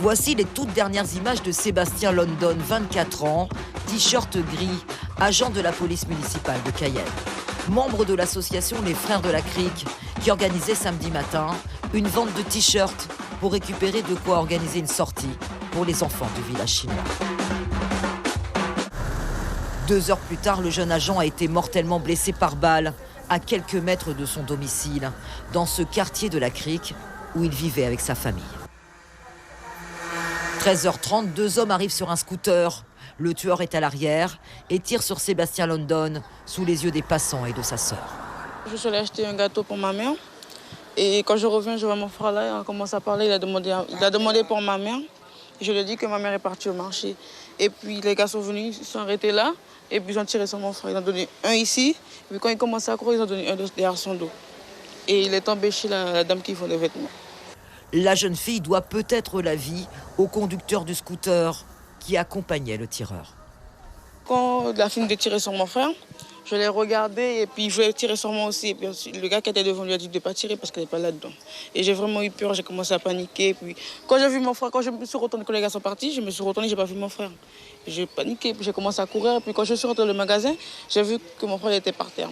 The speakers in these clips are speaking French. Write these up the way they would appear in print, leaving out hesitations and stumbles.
Voici les toutes dernières images de Sébastien London, 24 ans, t-shirt gris, agent de la police municipale de Cayenne. Membre de l'association Les Frères de la Crique, qui organisait samedi matin une vente de t-shirts pour récupérer de quoi organiser une sortie pour les enfants du village chinois. 2 heures plus tard, le jeune agent a été mortellement blessé par balle à quelques mètres de son domicile, dans ce quartier de la Crique où il vivait avec sa famille. 13h30, 2 hommes arrivent sur un scooter. Le tueur est à l'arrière et tire sur Sébastien London sous les yeux des passants et de sa sœur. Je suis allée acheter un gâteau pour ma mère. Et quand je reviens, je vois mon frère là, on commence à parler. Il a demandé pour ma mère. Je lui ai dit que ma mère est partie au marché. Et puis les gars sont venus, ils sont arrêtés là. Et puis ils ont tiré sur mon frère. Ils ont donné un ici. Et puis quand il commençait à courir, ils ont donné un derrière son dos. Et il est tombé chez la dame qui font des vêtements. La jeune fille doit peut-être la vie au conducteur du scooter qui accompagnait le tireur. Quand il a fini de tirer sur mon frère, je l'ai regardé et puis il voulait tirer sur moi aussi. Et puis le gars qui était devant lui a dit de ne pas tirer parce qu'elle n'est pas là-dedans. Et j'ai vraiment eu peur, j'ai commencé à paniquer. Et puis quand j'ai vu mon frère, quand je me suis retournée, quand les gars sont partis, je me suis retournée, je n'ai pas vu mon frère. J'ai paniqué, puis j'ai commencé à courir. Et puis quand je suis rentrée dans le magasin, j'ai vu que mon frère était par terre.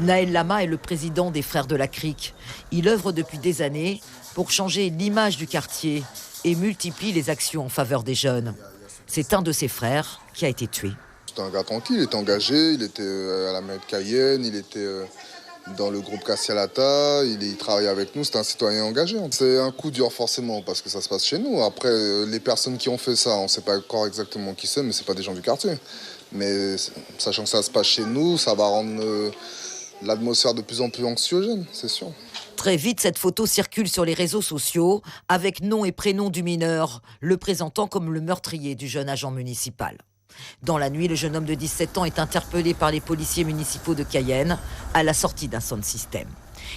Naël Lama est le président des Frères de la Crique. Il œuvre depuis des années pour changer l'image du quartier et multiplie les actions en faveur des jeunes. C'est un de ses frères qui a été tué. C'était un gars tranquille, il était engagé, il était à la mairie de Cayenne, il était dans le groupe Cassialata, il travaillait avec nous, c'était un citoyen engagé. C'est un coup dur forcément parce que ça se passe chez nous. Après, les personnes qui ont fait ça, on ne sait pas encore exactement qui c'est, mais ce n'est pas des gens du quartier. Mais sachant que ça se passe chez nous, ça va rendre l'atmosphère de plus en plus anxiogène, c'est sûr. Très vite, cette photo circule sur les réseaux sociaux avec nom et prénom du mineur, le présentant comme le meurtrier du jeune agent municipal. Dans la nuit, le jeune homme de 17 ans est interpellé par les policiers municipaux de Cayenne à la sortie d'un sound system.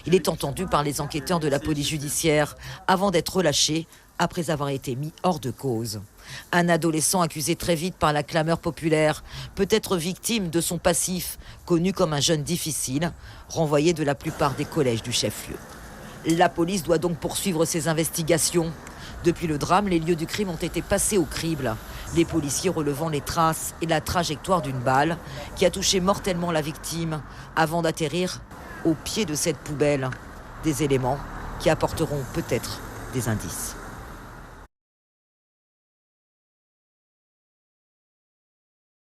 Il est entendu par les enquêteurs de la police judiciaire avant d'être relâché après avoir été mis hors de cause. Un adolescent accusé très vite par la clameur populaire peut être victime de son passif, connu comme un jeune difficile, renvoyé de la plupart des collèges du chef-lieu. La police doit donc poursuivre ses investigations. Depuis le drame, les lieux du crime ont été passés au crible. Les policiers relevant les traces et la trajectoire d'une balle qui a touché mortellement la victime avant d'atterrir au pied de cette poubelle. Des éléments qui apporteront peut-être des indices.